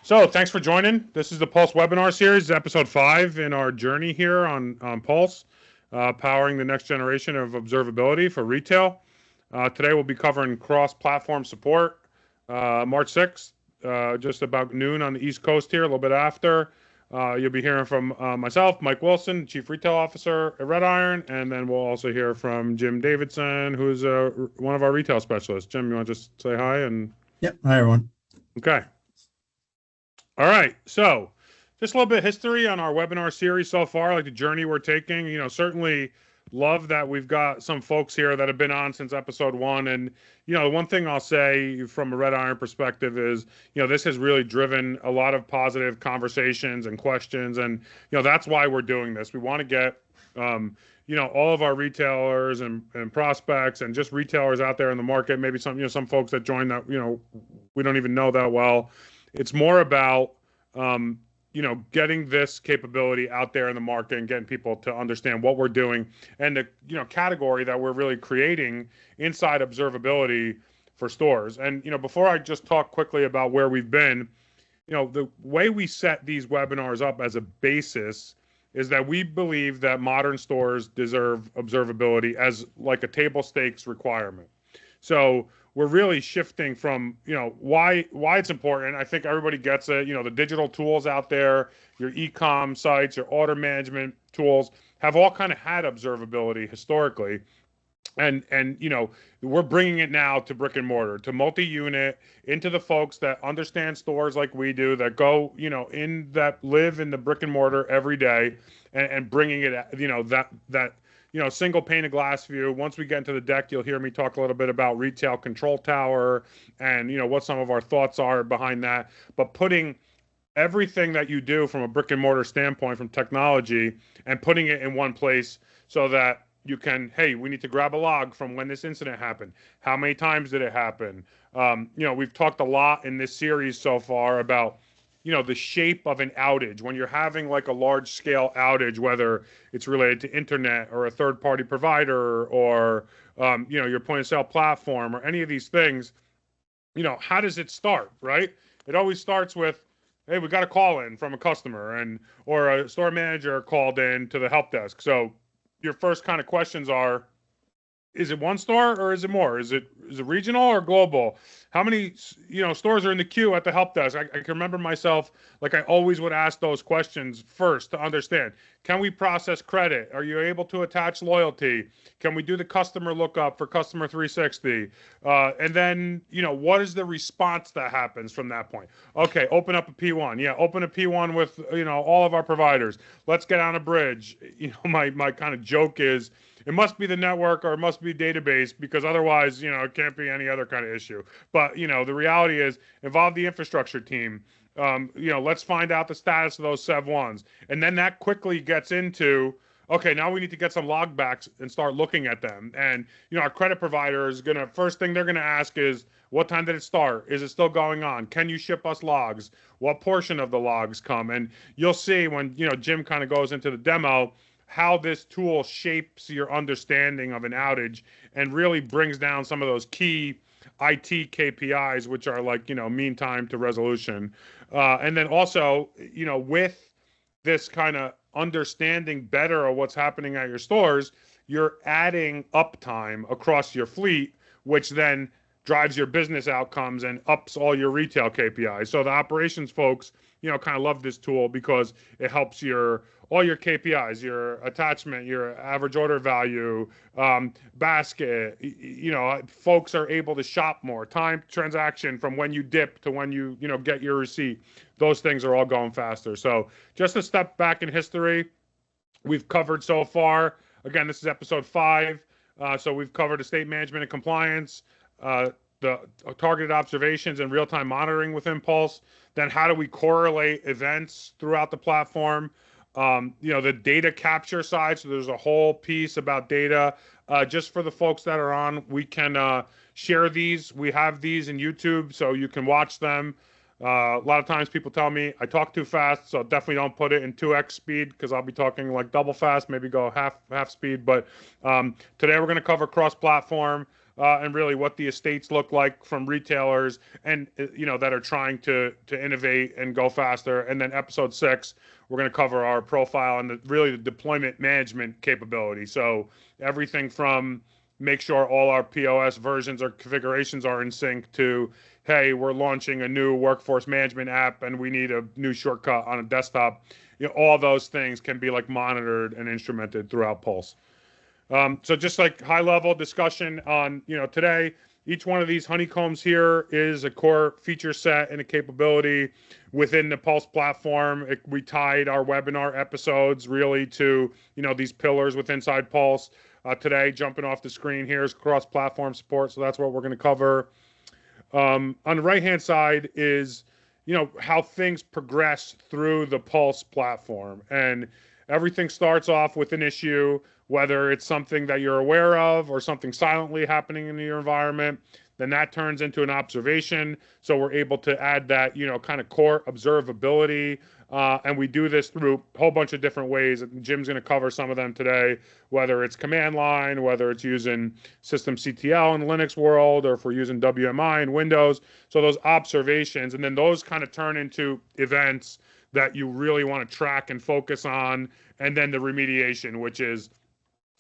So thanks for joining. This is the Pulse webinar series, episode 5 in our journey here on Pulse, powering the next generation of observability for retail. Today we'll be covering cross-platform support, March 6th, just about noon on the East Coast here, a little bit after. You'll be hearing from myself, Mike Wilson, Chief Retail Officer at Red Iron, and then we'll also hear from Jim Davidson, who's one of our retail specialists. Jim, you want to just say hi? Yep. Hi, everyone. Okay. All right, so just a little bit of history on our webinar series so far, like the journey we're taking. Certainly love that we've got some folks here that have been on since episode 1. And, one thing I'll say from a Red Iron perspective is, this has really driven a lot of positive conversations and questions. And, that's why we're doing this. We want to get, all of our retailers and prospects and just retailers out there in the market, maybe some folks that join that, we don't even know that well. It's more about, getting this capability out there in the market and getting people to understand what we're doing and the, category that we're really creating inside observability for stores. And, before I just talk quickly about where we've been, the way we set these webinars up as a basis is that we believe that modern stores deserve observability as like a table stakes requirement. So we're really shifting from, why it's important. I think everybody gets it. The digital tools out there, your e-com sites, your order management tools have all kind of had observability historically. And we're bringing it now to brick and mortar, to multi-unit, into the folks that understand stores like we do, that go, that live in the brick and mortar every day, and bringing it, that single pane of glass view. Once we get into the deck, you'll hear me talk a little bit about retail control tower and, what some of our thoughts are behind that. But putting everything that you do from a brick and mortar standpoint, from technology, and putting it in one place so that you can, hey, we need to grab a log from when this incident happened. How many times did it happen? We've talked a lot in this series so far about the shape of an outage. When you're having like a large scale outage, whether it's related to internet or a third party provider or, your point of sale platform or any of these things, how does it start, right? It always starts with, hey, we got a call in from a customer or a store manager called in to the help desk. So your first kind of questions are, is it one store or is it more? Is it regional or global? How many, stores are in the queue at the help desk? I can remember myself, like I always would ask those questions first to understand. Can we process credit? Are you able to attach loyalty? Can we do the customer lookup for customer 360? And then, what is the response that happens from that point? Okay, open up a P1. Yeah, open a P1 with, all of our providers. Let's get on a bridge. My kind of joke is, it must be the network or it must be database, because otherwise, it can't be any other kind of issue. But, the reality is, involve the infrastructure team. Let's find out the status of those Sev1s. And then that quickly gets into, okay, now we need to get some log backs and start looking at them. And, our credit provider is first thing they're going to ask is, what time did it start? Is it still going on? Can you ship us logs? What portion of the logs come? And you'll see when, Jim kind of goes into the demo, how this tool shapes your understanding of an outage and really brings down some of those key IT KPIs, which are like, mean time to resolution. And then also, with this kind of understanding better of what's happening at your stores, you're adding uptime across your fleet, which then drives your business outcomes and ups all your retail KPIs. So the operations folks, kind of love this tool because it helps all your KPIs, your attachment, your average order value, basket. Folks are able to shop more. Time transaction from when you dip to when you get your receipt. Those things are all going faster. So just a step back in history, we've covered so far. Again, this is episode 5. So we've covered estate management and compliance, the targeted observations and real-time monitoring with Impulse. Then how do we correlate events throughout the platform? The data capture side. So there's a whole piece about data. Just for the folks that are on, we can share these. We have these in YouTube, so you can watch them. A lot of times people tell me I talk too fast, so definitely don't put it in 2x speed, because I'll be talking like double fast, maybe go half speed. But today we're going to cover cross-platform. and really what the estates look like from retailers and that are trying to innovate and go faster. And then episode 6, we're going to cover our profile and really the deployment management capability. So everything from make sure all our POS versions or configurations are in sync to, hey, we're launching a new workforce management app and we need a new shortcut on a desktop. All those things can be like monitored and instrumented throughout Pulse. So just like high level discussion on, today, each one of these honeycombs here is a core feature set and a capability within the Pulse platform. We tied our webinar episodes really to, these pillars within inside Pulse. Today, jumping off the screen here is cross-platform support. So that's what we're going to cover. On the right-hand side is, how things progress through the Pulse platform. And everything starts off with an issue, whether it's something that you're aware of or something silently happening in your environment. Then that turns into an observation. So we're able to add that, kind of core observability. And we do this through a whole bunch of different ways. Jim's going to cover some of them today, whether it's command line, whether it's using systemctl in the Linux world, or if we're using WMI in Windows. So those observations, and then those kind of turn into events that you really want to track and focus on. And then the remediation, which is,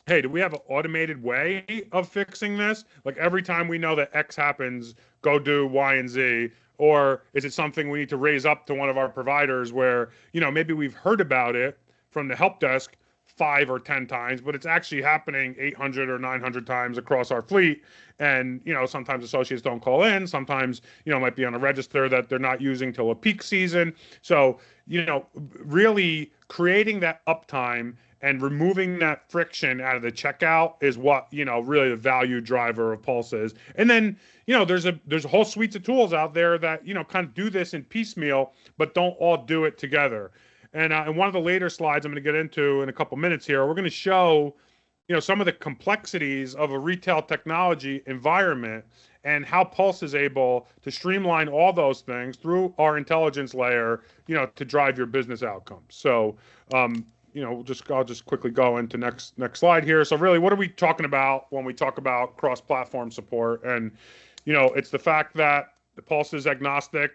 hey, do we have an automated way of fixing this? Like every time we know that X happens, go do Y and Z. Or is it something we need to raise up to one of our providers where, maybe we've heard about it from the help desk 5 or 10 times, but it's actually happening 800 or 900 times across our fleet. And, sometimes associates don't call in. Sometimes, it might be on a register that they're not using till a peak season. So, really creating that uptime and removing that friction out of the checkout is what, really the value driver of Pulse is. And then, there's a whole suite of tools out there that, kind of do this in piecemeal, but don't all do it together. And in one of the later slides I'm going to get into in a couple minutes here, we're going to show, some of the complexities of a retail technology environment and how Pulse is able to streamline all those things through our intelligence layer, to drive your business outcomes. So, I'll just quickly go into next slide here. So really, what are we talking about when we talk about cross-platform support? And, it's the fact that the Pulse is agnostic.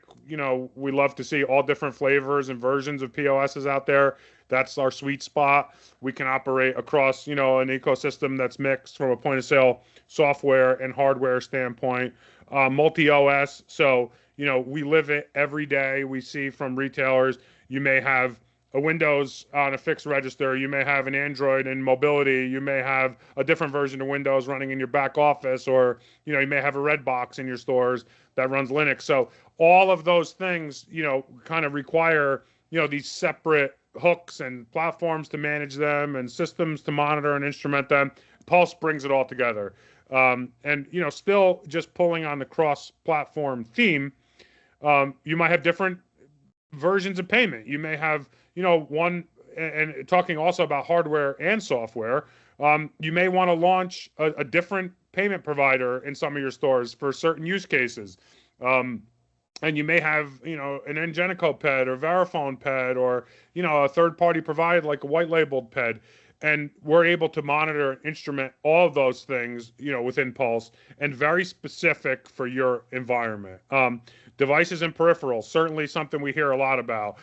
We love to see all different flavors and versions of POSs out there. That's our sweet spot. We can operate across, an ecosystem that's mixed from a point of sale software and hardware standpoint, multi-OS. So, we live it every day. We see from retailers, you may have a Windows on a fixed register. You may have an Android in mobility. You may have a different version of Windows running in your back office, or, you may have a red box in your stores that runs Linux. So all of those things, kind of require, these separate hooks and platforms to manage them and systems to monitor and instrument them. Pulse brings it all together. And, still just pulling on the cross-platform theme, you might have different versions of payment. You may have, one, and talking also about hardware and software, you may want to launch a different payment provider in some of your stores for certain use cases. And you may have, an Ingenico PED or Verifone PED or, a third-party provider like a white-labeled PED. And we're able to monitor and instrument all of those things, within Pulse, and very specific for your environment. Devices and peripherals, certainly something we hear a lot about.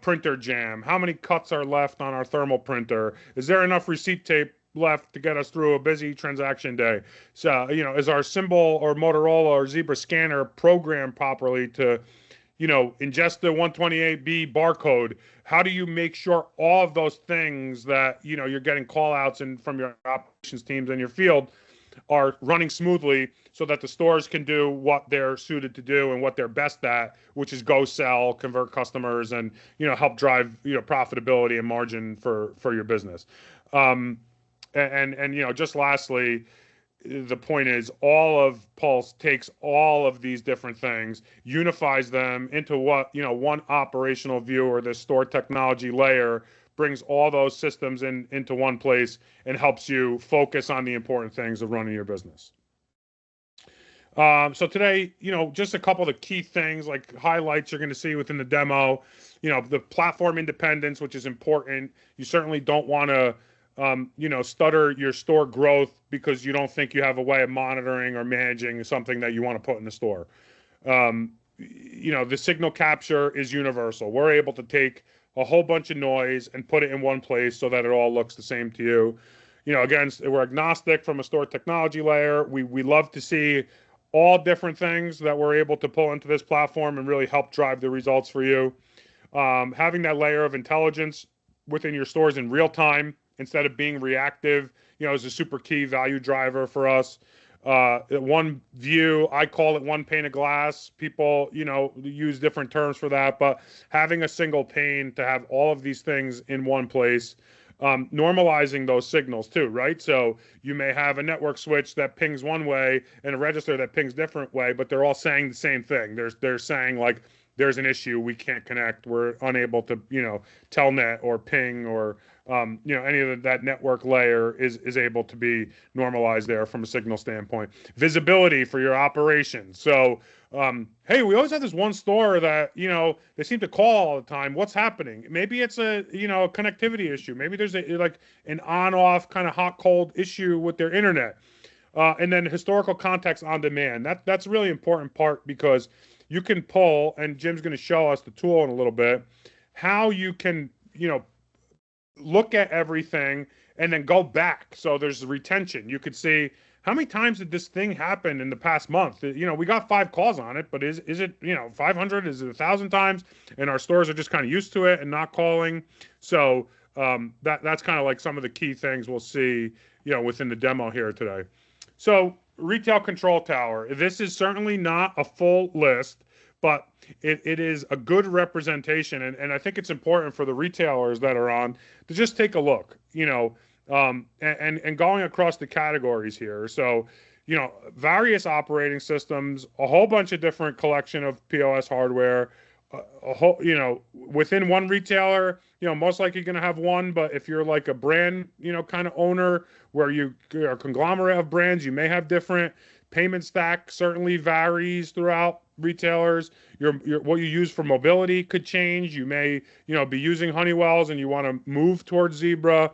Printer jam. How many cuts are left on our thermal printer? Is there enough receipt tape left to get us through a busy transaction day? So, is our Symbol or Motorola or Zebra scanner programmed properly to, ingest the 128B barcode? How do you make sure all of those things that, you're getting call outs and from your operations teams in your field are running smoothly so that the stores can do what they're suited to do and what they're best at, which is go sell, convert customers, and, help drive, profitability and margin for your business. And just lastly, the point is all of Pulse takes all of these different things, unifies them into what, one operational view, or the store technology layer, brings all those systems into one place and helps you focus on the important things of running your business. So today, just a couple of the key things, like highlights you're going to see within the demo, the platform independence, which is important. You certainly don't want to stutter your store growth because you don't think you have a way of monitoring or managing something that you want to put in the store. The signal capture is universal. We're able to take a whole bunch of noise and put it in one place so that it all looks the same to you. Again, we're agnostic from a store technology layer. We love to see all different things that we're able to pull into this platform and really help drive the results for you. Having that layer of intelligence within your stores in real time instead of being reactive, is a super key value driver for us. One view, I call it one pane of glass. People, use different terms for that, but having a single pane to have all of these things in one place, normalizing those signals too, right? So you may have a network switch that pings one way and a register that pings different way, but they're all saying the same thing. They're saying like, there's an issue, we can't connect, we're unable to, telnet or ping or, any of that network layer is able to be normalized there from a signal standpoint. Visibility for your operations. So, hey, we always have this one store that, they seem to call all the time. What's happening? Maybe it's a, connectivity issue. Maybe there's an on-off kind of hot-cold issue with their internet. And then historical context on demand. That's a really important part because you can pull, and Jim's going to show us the tool in a little bit, how you can, look at everything and then go back. So there's retention. You could see how many times did this thing happen in the past month? We got 5 calls on it, but is it, 500? Is it 1,000 times? And our stores are just kind of used to it and not calling. So that's kind of like some of the key things we'll see, within the demo here today. So retail control tower. This is certainly not a full list, but it is a good representation. And I think it's important for the retailers that are on to just take a look, and going across the categories here. So, various operating systems, a whole bunch of different collection of POS hardware, a whole, within one retailer, most likely going to have one, but if you're like a brand, kind of owner where you are a conglomerate of brands, you may have different. Payment stack certainly varies throughout retailers. Your what you use for mobility could change. You may, be using Honeywell's and you want to move towards Zebra.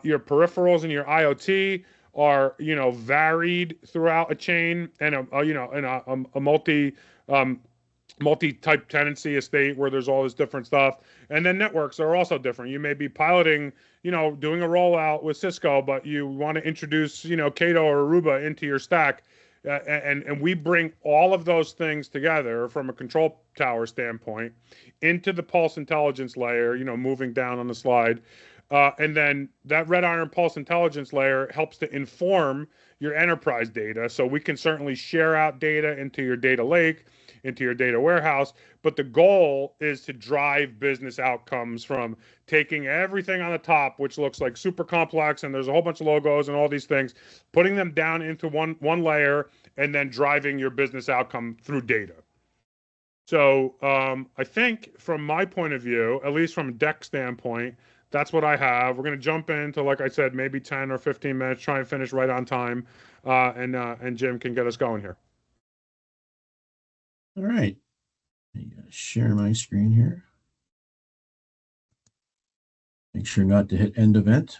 Your peripherals and your IoT are, varied throughout a chain and a multi-type tenancy estate where there's all this different stuff. And then networks are also different. You may be piloting, doing a rollout with Cisco, but you want to introduce, Cato or Aruba into your stack. And we bring all of those things together from a control tower standpoint into the Pulse Intelligence layer, moving down on the slide. And then that Red Iron Pulse Intelligence layer helps to inform your enterprise data. So we can certainly share out data into your data lake, into your data warehouse. But the goal is to drive business outcomes from taking everything on the top, which looks like super complex, and there's a whole bunch of logos and all these things, putting them down into one layer, and then driving your business outcome through data. So I think from my point of view, at least from a deck standpoint, that's what I have. We're going to jump into, like I said, maybe 10 or 15 minutes, try and finish right on time, and Jim can get us going here. All right. I gotta share my screen here. Make sure not to hit end event.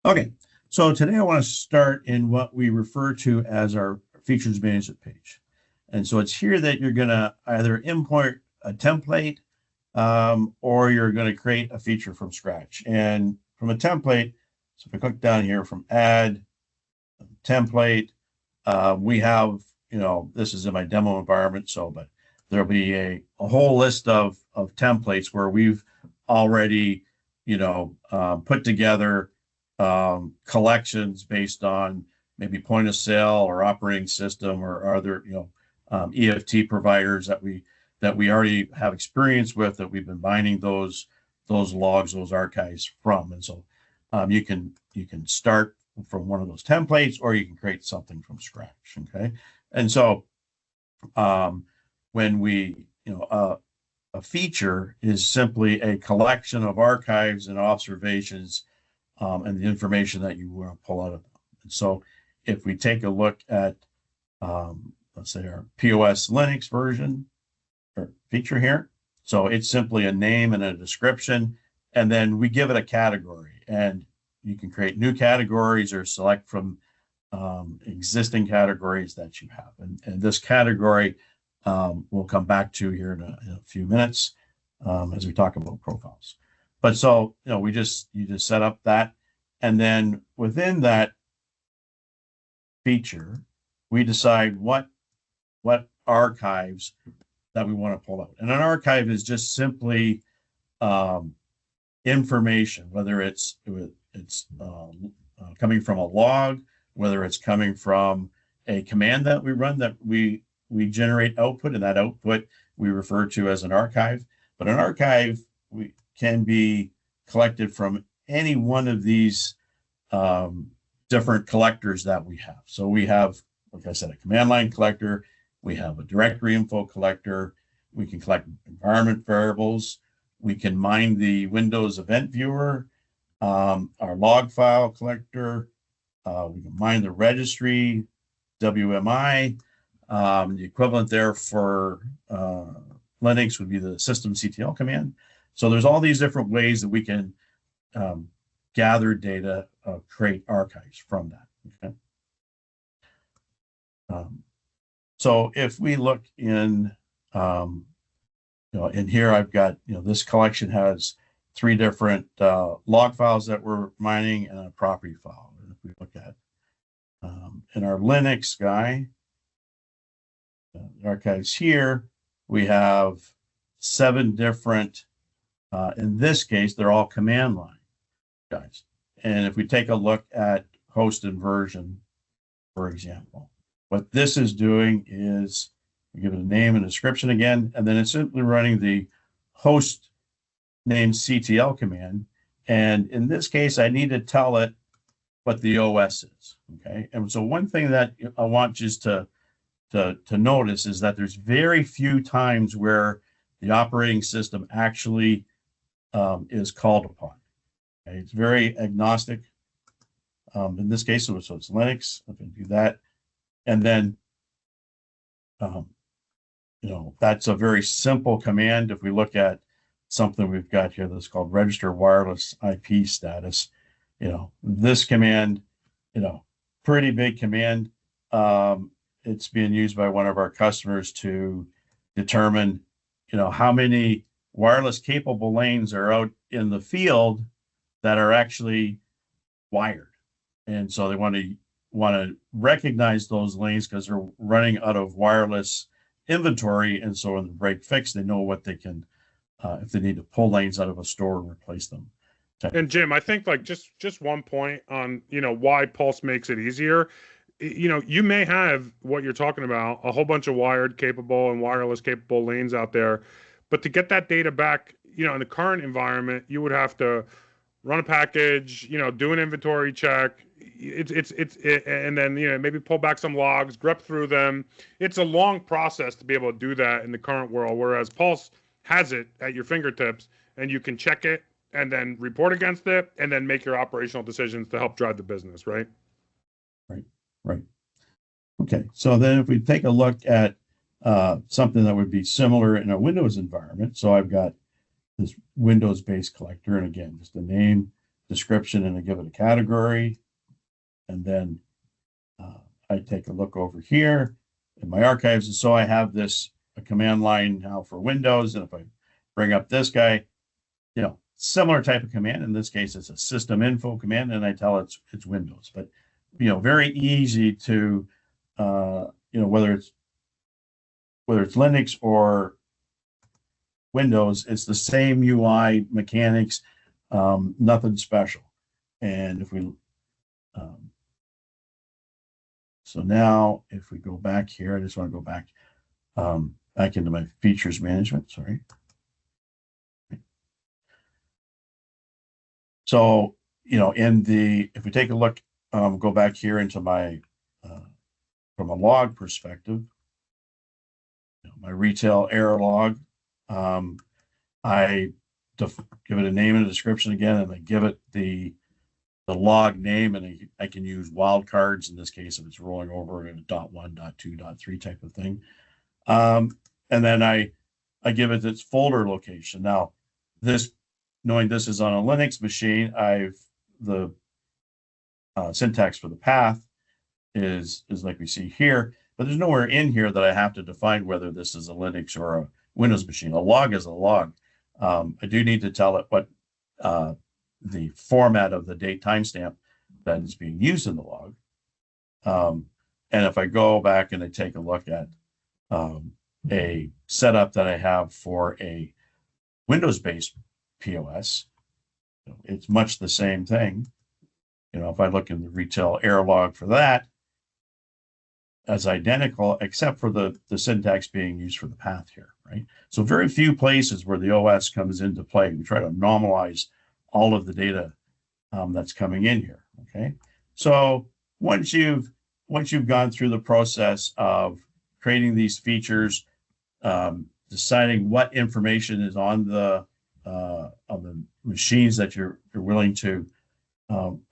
Okay, so today I want to start in what we refer to as our features management page. And so it's here that you're going to either import a template or you're going to create a feature from scratch. And from a template, so if I click down here from add template, we have, this is in my demo environment, but there'll be a whole list of templates where we've already, put together collections based on maybe point of sale or operating system or other, EFT providers that we already have experience with, that we've been mining those logs, those archives from. And so you can start from one of those templates, or you can create something from scratch. Okay. And so when we, a feature is simply a collection of archives and observations and the information that you want to pull out of them. And so if we take a look at, let's say our POS Linux version or feature here, so it's simply a name and a description, and then we give it a category, and you can create new categories or select from existing categories that you have. And this category we'll come back to here in a few minutes as we talk about profiles. But so, you just set up that, and then within that feature, we decide what archives that we want to pull out. And an archive is just simply information, whether it's coming from a log, whether it's coming from a command that we run that we generate output, and that output we refer to as an archive. But an archive can be collected from any one of these different collectors that we have. So we have, like I said, a command line collector. We have a directory info collector. We can collect environment variables. We can mine the Windows event viewer, our log file collector. We can mine the registry, WMI. The equivalent there for Linux would be the systemctl command. So there's all these different ways that we can gather data, create archives from that. Okay. So if we look in, in here, I've got, this collection has 3 different log files that we're mining and a property file. And if we look at in our Linux guy, archives here, we have 7 different, in this case, they're all command line guys. And if we take a look at host and version, for example, what this is doing is we give it a name and description again, and then it's simply running the host name CTL command. And in this case, I need to tell it what the OS is. Okay. And so one thing that I want just to notice is that there's very few times where the operating system actually is called upon. Okay? It's very agnostic. In this case, so it's Linux. I can do that. And then, that's a very simple command. If we look at something we've got here that's called register wireless IP status, this command, pretty big command. It's being used by one of our customers to determine, how many wireless capable lanes are out in the field that are actually wired. And so they want to recognize those lanes because they're running out of wireless inventory. And so in the break fix, they know what they can, if they need to pull lanes out of a store and replace them. And Jim, I think just one point on, why Pulse makes it easier. You may have what you're talking about, a whole bunch of wired capable and wireless capable lanes out there, but to get that data back, in the current environment, you would have to run a package, do an inventory check. And then, maybe pull back some logs, grep through them. It's a long process to be able to do that in the current world, whereas Pulse has it at your fingertips and you can check it and then report against it and then make your operational decisions to help drive the business, right? Right. Okay. So then if we take a look at something that would be similar in a Windows environment. So I've got this Windows-based collector, and again, just a name, description, and I give it a category. And then I take a look over here in my archives. And so I have a command line now for Windows. And if I bring up this guy, similar type of command. In this case, it's a system info command, and I tell it's Windows. But very easy to whether it's Linux or Windows, it's the same UI mechanics, nothing special. And if we so now if we go back here, I just want to go back back into my features management. Sorry. So if we take a look, go back here into my from a log perspective, my retail error log, I give it a name and a description again, and I give it the log name, and I can use wildcards in this case if it's rolling over in a .1, .2, .3 type of thing. And then I give it its folder location. Now, this knowing this is on a Linux machine, the syntax for the path is like we see here, but there's nowhere in here that I have to define whether this is a Linux or a Windows machine. A log is a log. I do need to tell it what the format of the date timestamp that is being used in the log. And if I go back and I take a look at a setup that I have for a Windows-based POS, it's much the same thing. If I look in the retail error log for that, as identical, except for the syntax being used for the path here, right? So very few places where the OS comes into play. We try to normalize all of the data that's coming in here, okay? So once you've gone through the process of creating these features, deciding what information is on the machines that you're willing to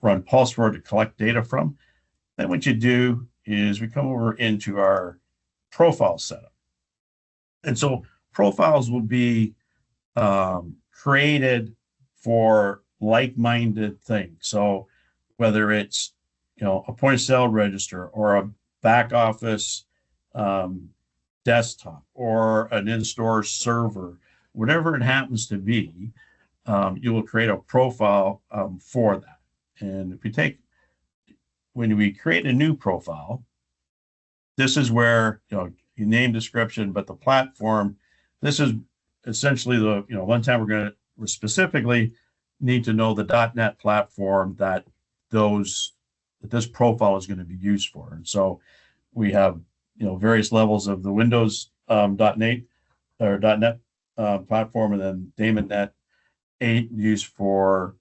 run pulse for to collect data from, then what you do is we come over into our profile setup. And so profiles will be created for like-minded things. So whether it's a point of sale register or a back office desktop or an in-store server, whatever it happens to be, you will create a profile for that. And when we create a new profile, this is where your name description, but the platform, this is essentially one time we're specifically need to know the .NET platform that this profile is going to be used for. And so we have various levels of the Windows .NET or .NET platform, and then Daemon.NET 8 used for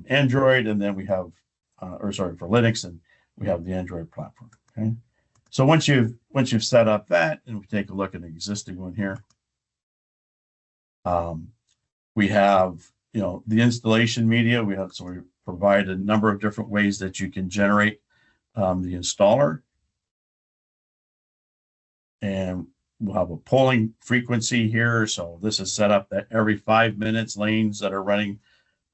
Android, and then we have for Linux, and we have the Android platform. Okay, so once you've set up that, and we take a look at an existing one here, we have the installation media. We provide a number of different ways that you can generate the installer, and we'll have a polling frequency here. So this is set up that every 5 minutes, lanes that are running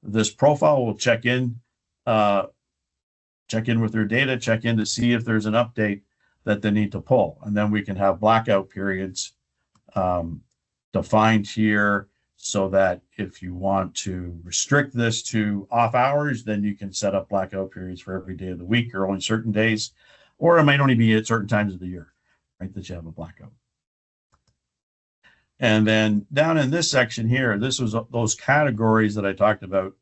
this profile will check in with their data, check in to see if there's an update that they need to pull. And then we can have blackout periods defined here so that if you want to restrict this to off hours, then you can set up blackout periods for every day of the week or only certain days, or it might only be at certain times of the year, right, that you have a blackout. And then down in this section here, this was those categories that I talked about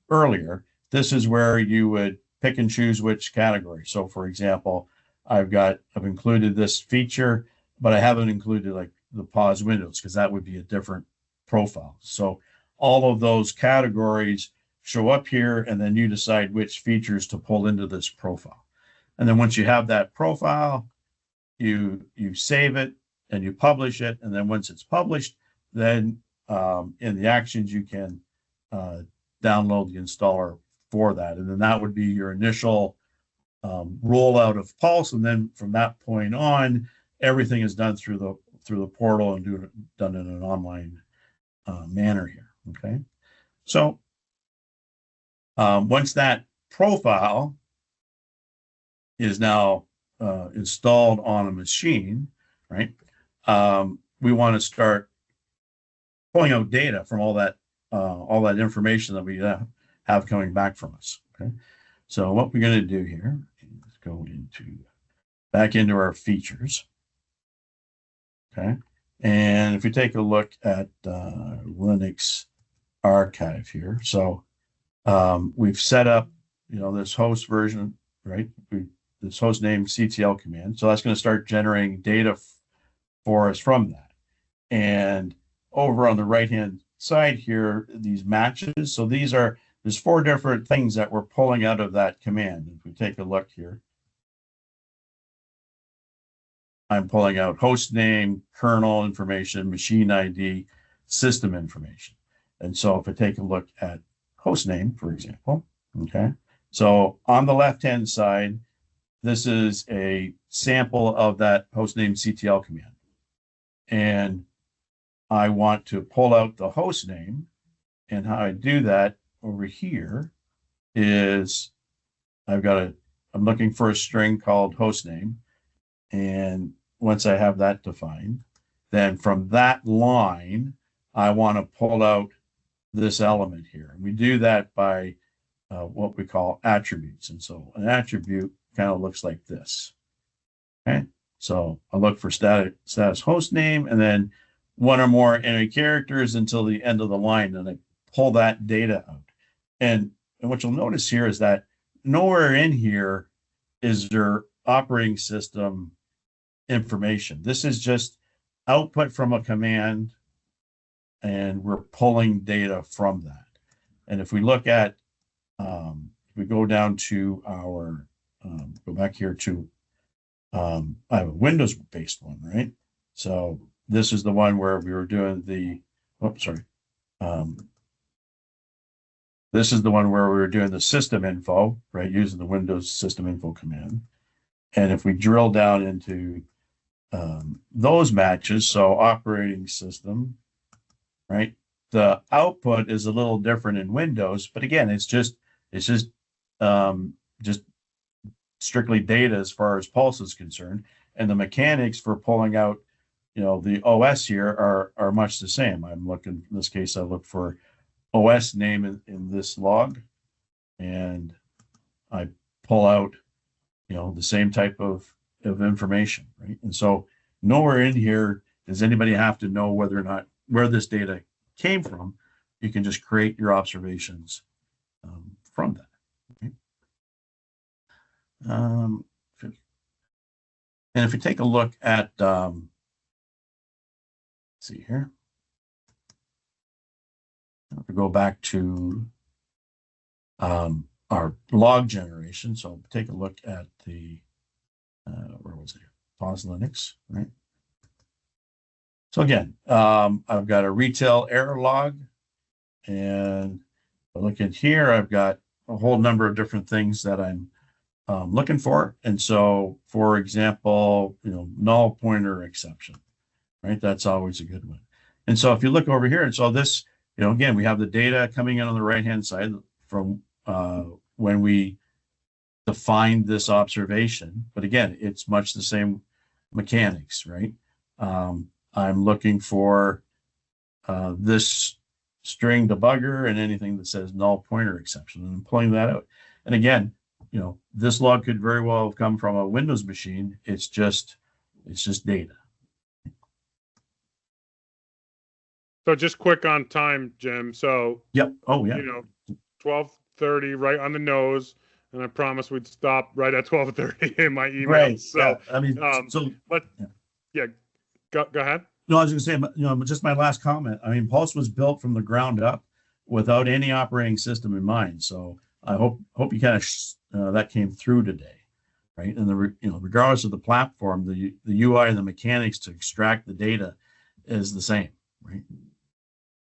earlier. This is where you would pick and choose which category. So for example, I've included this feature, but I haven't included like the pause windows because that would be a different profile. So all of those categories show up here, and then you decide which features to pull into this profile. And then once you have that profile, you save it and you publish it. And then once it's published, then in the actions, you can download the installer for that. And then that would be your initial rollout of Pulse. And then from that point on, everything is done through the portal and done in an online manner here. Okay. So once that profile is now installed on a machine, right? We want to start pulling out data from all that information that we have coming back from us. Okay, so what we're going to do here is go back into our features. Okay, and if we take a look at Linux archive here, so we've set up this host version, right? This host name CTL command, so that's going to start generating data for us from that. And over on the right hand side here, these matches. So there's 4 different things that we're pulling out of that command. If we take a look here, I'm pulling out host name, kernel information, machine ID, system information. And so if I take a look at host name, for example, okay, so on the left hand side, this is a sample of that hostname CTL command. And I want to pull out the host name And how I do that over here is I'm looking for a string called hostname. And once I have that defined, then from that line, I want to pull out this element here. And we do that by what we call attributes. And so an attribute kind of looks like this. Okay. So I look for status host name and then one or more entry characters until the end of the line. And I pull that data out. And what you'll notice here is that nowhere in here is there operating system information. This is just output from a command, and we're pulling data from that. And if we look at, if we go down to our, go back here to, I have a Windows-based one, right? So this is the one where we were doing the, oh, sorry. This is the one where we were doing the system info, right? Using the Windows system info command. And if we drill down into those matches, so operating system, right? The output is a little different in Windows, but again, it's just strictly data as far as Pulse is concerned. And the mechanics for pulling out, the OS here are much the same. I'm looking, in this case, I look for OS name in this log, and I pull out, the same type of information, right? And so nowhere in here does anybody have to know whether or not where this data came from. You can just create your observations from that. Okay? And if you take a look at, let's see here. If we go back to our log generation, so take a look at the, where was it? Pause Linux, right? So again, I've got a retail error log, and I look at here, I've got a whole number of different things that I'm looking for. And so, for example, null pointer exception, right? That's always a good one. And so if you look over here, and so this, again, we have the data coming in on the right-hand side from when we defined this observation. But again, it's much the same mechanics, right? I'm looking for this string debugger and anything that says null pointer exception, and I'm pulling that out. And again, this log could very well have come from a Windows machine. It's just data. So just quick on time, Jim. So yep. Oh yeah. 12:30, right on the nose, and I promised we'd stop right at 12:30 in my email. Right. So yeah. I mean, go ahead. No, I was going to say, just my last comment. I mean, Pulse was built from the ground up without any operating system in mind. So I hope you kind of that came through today, right? And regardless of the platform, the UI and the mechanics to extract the data is the same, right?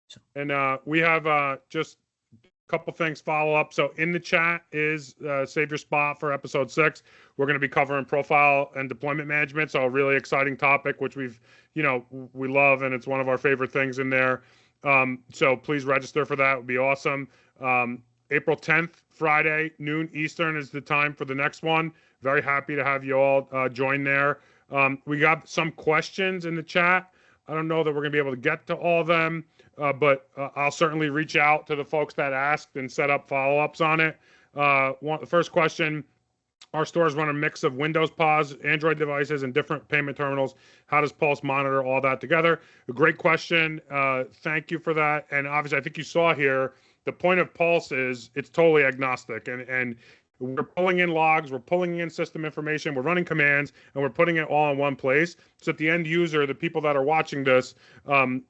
So. And we have just a couple things follow up. So in the chat is save your spot for episode 6. We're going to be covering profile and deployment management. So a really exciting topic, which we love, and it's one of our favorite things in there. So please register for that. It would be awesome. April 10th, Friday, noon Eastern is the time for the next one. Very happy to have you all join there. We got some questions in the chat. I don't know that we're going to be able to get to all of them, but I'll certainly reach out to the folks that asked and set up follow-ups on it. The first question, our stores run a mix of Windows POS, Android devices, and different payment terminals. How does Pulse monitor all that together? A great question. Thank you for that. And obviously, I think you saw here, the point of Pulse is it's totally agnostic. And we're pulling in logs, we're pulling in system information, we're running commands, and we're putting it all in one place. So that the end user, the people that are watching this, don't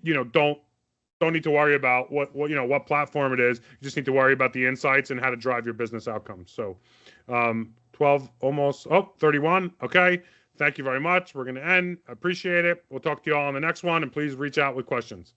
need to worry about what platform it is. You just need to worry about the insights and how to drive your business outcomes. So 12 almost, 31. Okay. Thank you very much. We're going to end. I appreciate it. We'll talk to you all on the next one, and please reach out with questions.